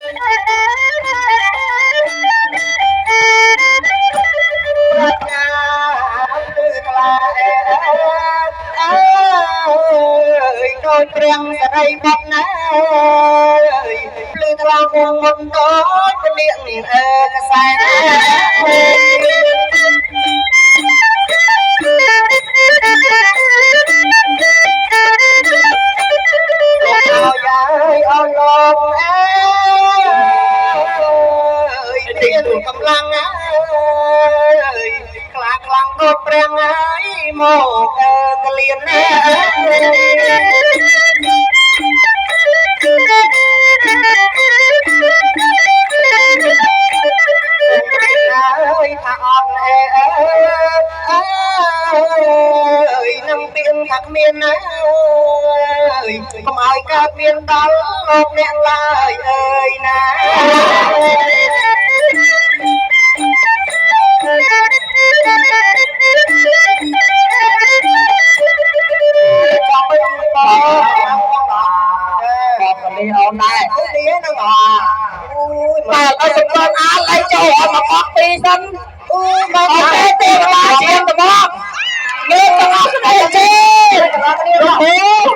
ប្រាជ្ញាគឺថ្លាអើយដូចព្រះសិរីបុត្រណាអើយភ្លឺថ្លាមុំមុនដូចពលាកកសែឲ្យលោកអើយព្រៀនកម្លាំងអើយខ្លាខ្លាំងដូចព្រះហើយមកកលៀនណាអើយថាអត់អើយនឹងពៀនថាគ្មានណាអើយកុំឲ្យកើតមានដល់លោកអ្នកឡើយអើយណាចាំទៅបងបងនេះអូនដែរនេះនឹងអូយមកឲ្យសំដនអាលឲ្យចូលអត់មកបោះពីសិនអូយមកតែទេវតាជាងត្បោកនេះទាំងអស់គ្នាជេលោកគ្រូ